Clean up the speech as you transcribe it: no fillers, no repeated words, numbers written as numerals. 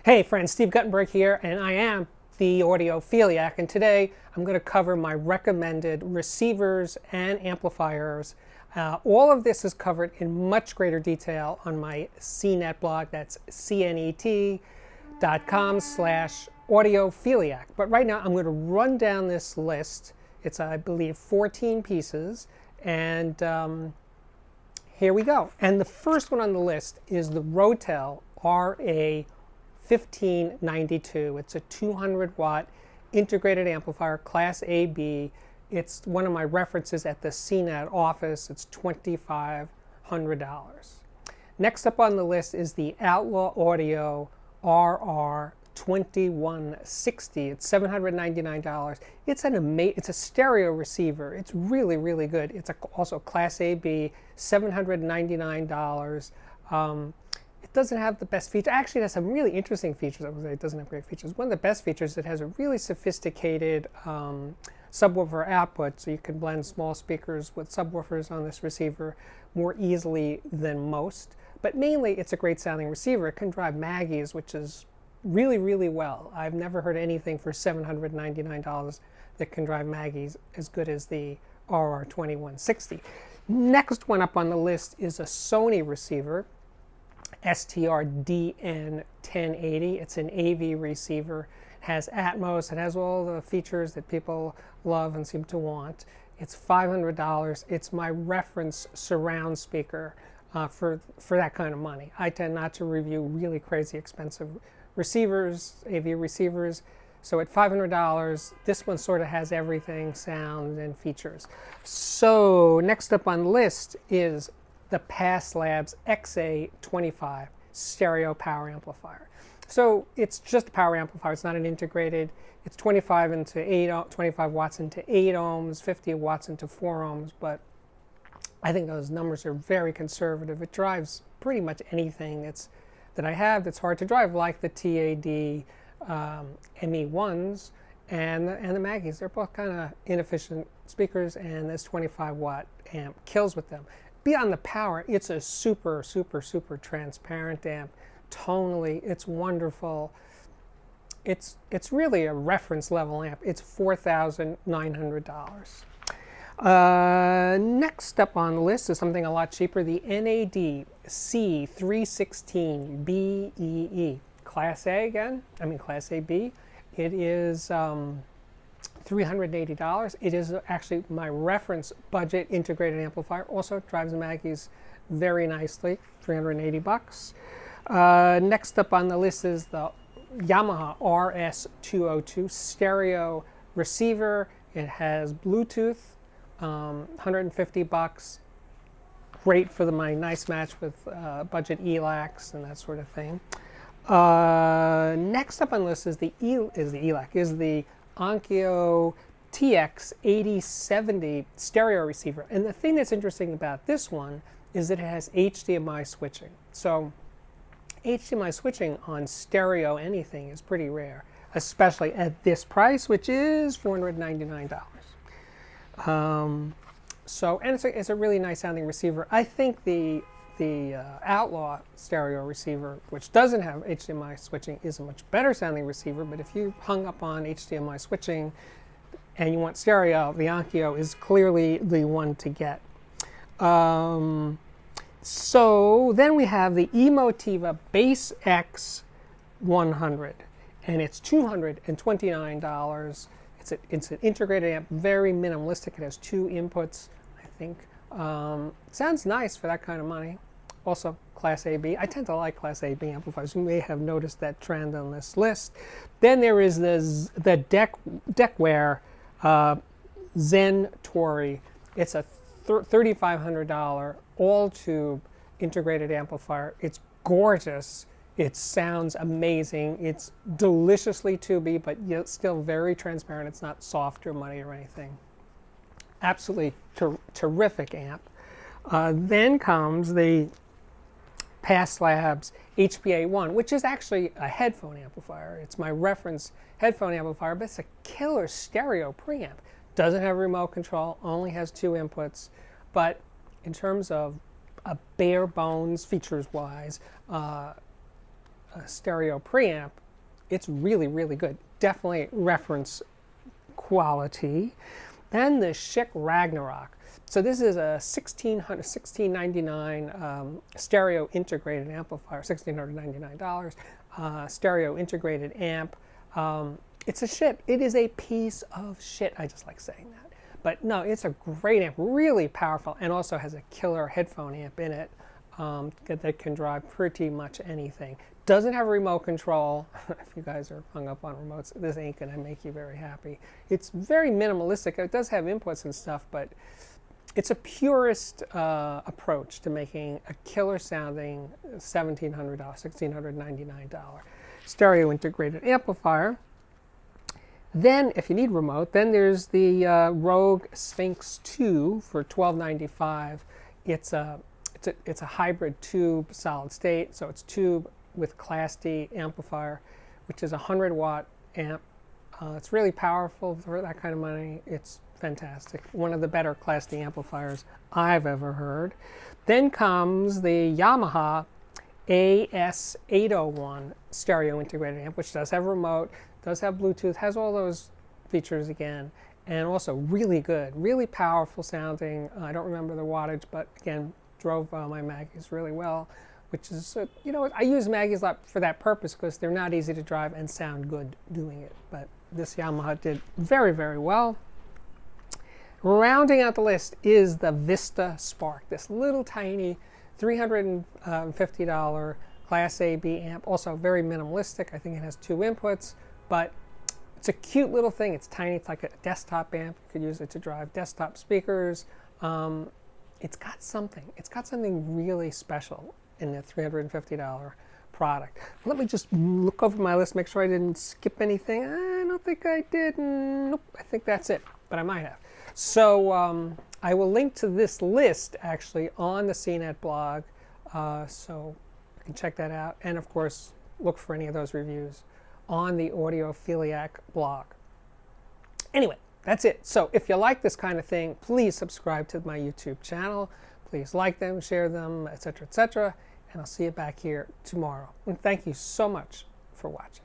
Hey friends, Steve Guttenberg here, and I am the Audiophiliac, and today I'm going to cover my recommended receivers and amplifiers. All of this is covered in much greater detail on my CNET blog. That's cnet.com/audiophiliac. But right now I'm going to run down this list. It's, I believe, 14 pieces, and here we go. And the first one on the list is the Rotel RA 1592. It's a 200 watt integrated amplifier, class AB. It's one of my references at the CNET office. It's $2,500. Next up on the list is the Outlaw Audio Rr 2160. It's $799. It's a stereo receiver. It's really, really good. It's also class AB, $799. It doesn't have the best features. Actually, it has some really interesting features. I would say it doesn't have great features. One of the best features, it has a really sophisticated subwoofer output, so you can blend small speakers with subwoofers on this receiver more easily than most. But mainly, it's a great sounding receiver. It can drive Maggies, which is really, really well. I've never heard anything for $799 that can drive Maggies as good as the RR 2160. Next one up on the list is a Sony receiver, Strd 1080. It's an AV receiver. It has Atmos. It has all the features that people love and seem to want. It's $500. It's my reference surround speaker for that kind of money. I tend not to review really crazy expensive receivers, AV receivers. So at $500, this one sort of has everything, sound and features. So next up on the list is the Pass Labs XA25 stereo power amplifier. So it's just a power amplifier. It's not an integrated. It's 25 watts into 8 ohms, 50 watts into 4 ohms, but I think those numbers are very conservative. It drives pretty much anything that I have that's hard to drive, like the TAD ME1s and the Maggies. They're both kind of inefficient speakers, and this 25 watt amp kills with them. Beyond the power, it's a super, super, super transparent amp. Tonally, it's wonderful. It's really a reference level amp. It's $4,900. Next up on the list is something a lot cheaper, the NAD C316 BEE. Class A again, Class AB. It is $380. It is actually my reference budget integrated amplifier. Also drives the Maggies very nicely, $380. Next up on the list is the Yamaha RS202 stereo receiver. It has Bluetooth, $150. Great for my nice match with budget ELACs and that sort of thing. Next up on the list is the Onkyo TX8070 stereo receiver. And the thing that's interesting about this one is that it has HDMI switching. So HDMI switching on stereo anything is pretty rare, especially at this price, which is $499. And it's a really nice sounding receiver. I think the Outlaw stereo receiver, which doesn't have HDMI switching, is a much better sounding receiver, but if you hung up on HDMI switching and you want stereo, the Onkyo is clearly the one to get. So then we have the Emote Eva Base X 100, and it's $229. It's an integrated amp, very minimalistic. It has 2 inputs, I think. Sounds nice for that kind of money. Also, Class AB. I tend to like Class AB amplifiers. You may have noticed that trend on this list. Then there is the Deckware Zen Tori. It's a $3,500 all-tube integrated amplifier. It's gorgeous. It sounds amazing. It's deliciously tubey, but yet still very transparent. It's not soft or muddy or anything. Absolutely terrific amp. Then comes the Pass Labs HPA1, which is actually a headphone amplifier. It's my reference headphone amplifier, but it's a killer stereo preamp. Doesn't have remote control, only has 2 inputs, but in terms of a bare bones features-wise, stereo preamp, it's really, really good. Definitely reference quality. Then the Schick Ragnarok. So this is a $1,699 stereo integrated amplifier, $1,699 stereo integrated amp. It's a shit. It is a piece of shit. I just like saying that. But no, it's a great amp, really powerful, and also has a killer headphone amp in it that can drive pretty much anything. Doesn't have a remote control. If you guys are hung up on remotes, this ain't gonna make you very happy. It's very minimalistic. It does have inputs and stuff, but it's a purist approach to making a killer sounding $1,700, $1,699 stereo integrated amplifier. Then, if you need remote, then there's the Rogue Sphinx 2 for $1,295. It's a hybrid tube solid state, so it's tube with Class D amplifier, which is a 100-watt amp. It's really powerful for that kind of money. It's fantastic. One of the better Class D amplifiers I've ever heard. Then comes the Yamaha AS801 stereo integrated amp, which does have remote, does have Bluetooth, has all those features again, and also really good, really powerful sounding. I don't remember the wattage, but again, drove my Maggies really well, which is, you know, I use Maggies a lot for that purpose because they're not easy to drive and sound good doing it. But this Yamaha did very, very well. Rounding out the list is the Vista Spark, this little tiny $350 Class A/B amp, also very minimalistic. I think it has 2 inputs, but it's a cute little thing. It's tiny. It's like a desktop amp. You could use it to drive desktop speakers. It's got something. It's got something really special in the $350 product. Let me just look over my list, make sure I didn't skip anything. I don't think I did. Nope, I think that's it, but I might have. So I will link to this list actually on the CNET blog, so you can check that out. And of course, look for any of those reviews on the Audiophiliac blog. Anyway, that's it. So if you like this kind of thing, please subscribe to my YouTube channel. Please like them, share them, etc., etc. And I'll see you back here tomorrow. And thank you so much for watching.